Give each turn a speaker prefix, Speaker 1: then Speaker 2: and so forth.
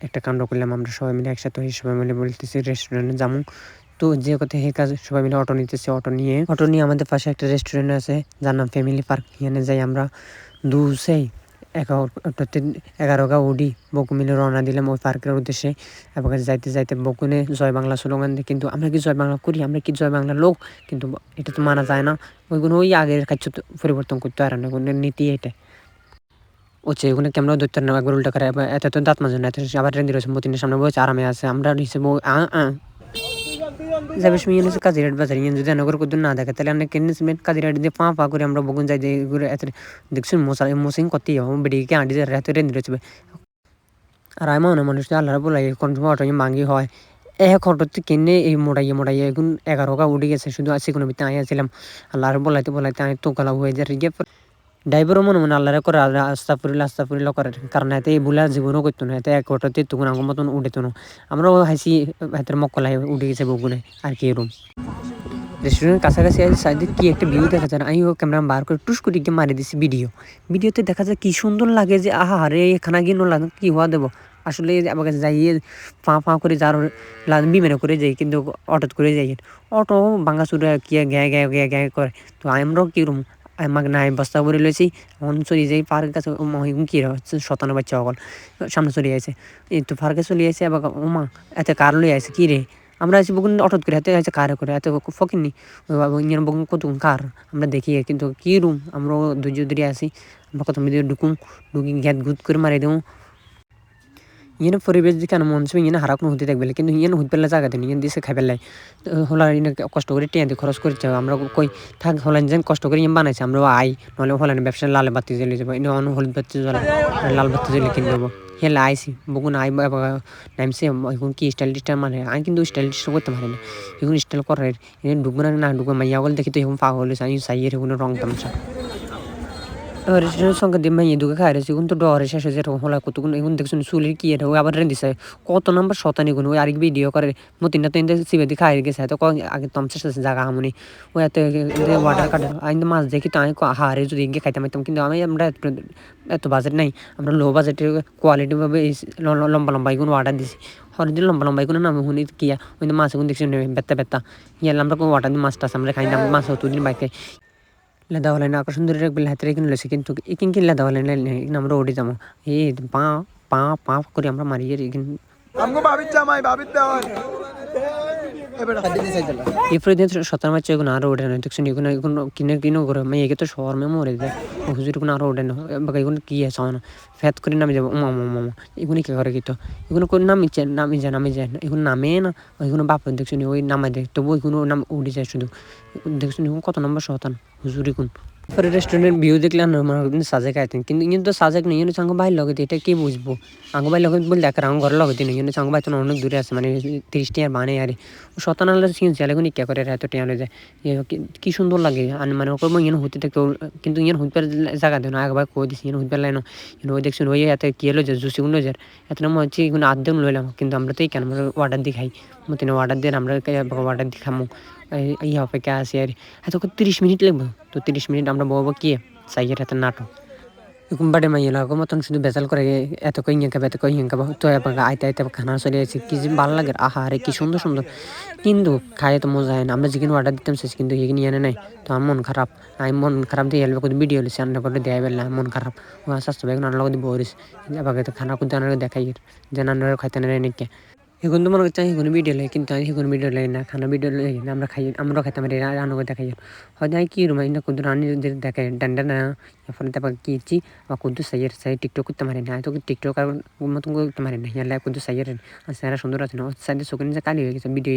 Speaker 1: একটা কাণ্ড করলাম আমরা সবাই মিলে একসাথে হয়ে সবাই মিলে বলতেছি রেস্টুরেন্টে যাবো। তো যে কথা হে কাজ সবাই মিলে অটো নিতেছি, অটো নিয়ে আমাদের পাশে একটা রেস্টুরেন্ট আছে যার নাম ফ্যামিলি পার্ক। এখানে যাই আমরা দুসেই 11 উডি বকু মিলে রওনা দিলাম ওই পার্কের উদ্দেশ্যে। এবং যাইতে যাইতে বকুনে জয় বাংলা স্লোগান দিই, কিন্তু আমরা কি জয় বাংলা করি? আমরা কি জয় বাংলা লোক? কিন্তু এটা তো মানা যায় না। ওইগুলো ওই আগের কাজ পরিবর্তন করতে পারে না, নীতি এটা হচ্ছে। এগুলো ক্যামেরা ধরতে না, একবার উল্টা করে এত তো দাঁত মাজে না, এত আবার রেন্দি রয়েছে মতিনের সামনে বসে আরামে আছে। আমরা হিসেবে যাবে সময় এনেছে কাজিরাট বাজার ইয়ে যদি নগর করতে না দেখে তাহলে আমরা কেন কাজিরাট দিয়ে পা করে আমরা বগুন যাই যে এত দেখছি মশিং করতেই হবে বেডিকে আঁটি যায় রাতে রেন্দি রয়েছে। আর আমি মনে মানুষ আল্লাহ বলাই কোন সময় অটো মাঙ্গি হয় খটতে কিনে এই মোটাইয়ে এখন 11 উঠে গেছে। শুধু আসি কোনো ভিতরে আইয়াছিলাম আল্লাহর বলাইতে আমি তো গলা হয়ে যায় গিয়ে ড্রাইভারও মনে মনে আল্লাহরে করে আস্তাফুরিল্লাহ করে, কারণ এতে এই ভুলা জীবনও করতো না, এতে এক অটোতে তখন আমার মতন উঠে তো না। আমরাও হাসি হাতের মক্কলাই উঠে গেছে বগুনে আর কি এরম। রেস্টুরেন্টের কাছাকাছি আছে সাইডে কি একটা ভিউ দেখা যায়, আমি ও ক্যামেরা বার করে টুস করে গিয়ে মারি দিছি ভিডিওতে দেখা যায় কি সুন্দর লাগে যে আহা রে খানা গিয়ে নোলা কি হওয়া দেবো। আসলে আমার কাছে যাইয়ে পা করে যার বিমানে করে যাই, কিন্তু অটোত করে যাই। অটো ভাঙা চুরা কি গ্যাঁ করে। তো আমরাও কিরম আমাকে নাই বস্তা করে লইছি এখন চলে যাই পার্কের কাছে। কি শতানো বাচ্চা অকল সামনে চলে আসে, এই তো পার্কে চলে আসে আবার ওমা এত কার লই আছে কি রে। আমরা আছি বকুন অটোত করে হাতে আছে কারে করে এত ফকিনি ইঞ্জিন বকুন কত কার আমরা দেখি, কিন্তু কি রুম আমরা ধৈর্য ধরে আসি। আমরা কত মিদিকে ঢুকি গ্যাত গুত করে মারি দেবো। ইয়ে পরিবেশ দিকে মন ছবি ইয়ে হারাক হতে থাকবে, কিন্তু ইয়ে হুদ পেলে জায়গা দিন ইয়ে দিছে খাই পেলাই হলা কষ্ট করে টিয়া দিয়ে খরচ করছে। আমরা কই থাক হলেন যেন কষ্ট করে ইয়ে বানাইছে আমরা আই নহলে হলেন ব্যবসা লাল বাতি জ্বলে যাবো ইয়ে হলুদ বাতি জ্বলা লাল বাতি জ্বলে কিনে দেবো। হেলা আইসি বকুন আই নামছে এখন কি স্টাইল মানে আমি কিন্তু স্টাইল করতে পারি না। এখন স্টাইল করে ঢুকবো না ঢুকবো মাইয়া বল দেখি তো এখন পাগল হয়েছে আমি সাইয়ের কোনো রং তামসা রেস্টুরেন্টের সঙ্গে দিয়ে মাইয়ে ঢুকে খাই রয়েছে কিন্তু ডরে শেষ হয়েছে এরকম হলা কতক্ষণ এখন দেখছেন চুলের কি এটা আবার রেঁধিছে কত নাম্বার শতানি গুণ ওই আরেক ভিডিও করে মতিন না তো এনে সিবেদি খাই গেছে তো আগে তমসের সাথে জায়গা আমনি ওই এত ওয়াটার কাটার আমি মাছ দেখি তো আমি হারে যদি এগিয়ে খাইতাম কিন্তু আমরা এত বাজেট নাই, আমরা লো বাজেটের কোয়ালিটি ভাবে লম্বা এগুলো অর্ডার দিছি। হরদিন লম্বা এগুলো নামে শুনি কিয়া ওই মাছ এখন দেখছি বেত্তা ইয়ার আমরা অর্ডার দিই মাছটা আমরা খাই না মাছ অতদিন বাইকে লেদা হলেন আকর্ষণ ধরে রাখবে হাতের কিনে লেছে, কিন্তু এখান কি লেদা হলেন আমরা ওড়ে যাবো এই পা পা পা করে আমরা মারিয়ে এরপরে দিন সতার মাছ এগুলো আরো ওঠে না দেখছেন এগুলো কিনে করে মেয়ে একে তো শহর মে মরে যায় হুজুর এগুলো আরো ওঠে না এগুলো কি আছে না ফ্যাত করে নামে যাবো মামা এগুলো কি করে কিন্তু এগুলো করে নামি যায় এগুলো নামে না ওইগুলো বাপ দেখছেন ওই নামাই দেয় তবু ওইগুলো নাম উঠে যায় শুধু দেখছেন এখন কত নম্বর শতান হুজুর এখন পরে রেস্টুরেন্টের ভিউ দেখলে সাজে খাইতেন, কিন্তু ইয়ে তো সাজেক নেই ইয়ে চাঙ্গ ভাই লগে এটা কি বুঝবো আঙ্গ ভাই লগে বলে দেখার আমার ঘরের লগে নেই ইয়ে চাঙ্গ ভাই তো অনেক দূরে আছে মানে 30 টিয়ার বানে আরে শতানাল ছেলেগুলো ইকা করে এত টিয়া হয়ে যায় কি সুন্দর লাগে মানে ওকে ইয়ে হতে থাকতো, কিন্তু ইয়ে হুঁপার জায়গা দেয় না একবার কই দিছি ইয়ে হুঁপার লাইন ওই দেখছেন ওই এত কি হলো যে জুসিগুলো যার এত নাম হচ্ছে এগুলো আধ লইলাম, কিন্তু আমরা তো এই কেন আমরা অর্ডার দিয়ে খাই মতিনে অর্ডার দিয়ে আমরা অর্ডার দিয়ে খামো এই অপেক্ষা আছে আর এত 30 মিনিট লাগবে। তো 30 মিনিট আমরা বলবো কি সাইয়ের হাতে নাটক এরকম বাড়ি মাইয়ে লাগো মতন শুধু বেজাল করে এত কই খাবে এত কই খাবো তো আইতে খানা চলে আসে কি যে ভালো লাগে আহা আরে কি সুন্দর কিন্তু খাই তো মজা হয় না। আমরা যেখানে অর্ডার দিতাম শেষ কিন্তু এখানে এনে নাই তো আমার মন খারাপ আমি মন খারাপ দিয়ে হেলবে কোনো ভিডিও লিখছি রান্না করে দেয় বেলা মন খারাপ ও স্বাস্থ্য ভাই রান্না করে বরিস আবার খানা কিন্তু আনার দেখাই যে রান্নার খাইতে নেই নাকি এখন তো মনে করছে কোনো ভিডিও লাগে, কিন্তু আমি কোনো ভিডিও লাগে না খানা ভিডিও লাগে না আমরা খাই আমরাও খাইতে পারি রান্না করে দেখাই হয়তো আমি কি রুম না কুদু রান্নি দেখে ডান্ডা না ফলে তারপর কিছি বা কুদু সাই টিকটক করতে পারি না তো টিকটক আর মতন করতে পারি না ইয়ার কুদু সাইয়ের সারা সুন্দর আছে না সাইডে শোকেন যে কালি হয়ে গেছে ভিডিও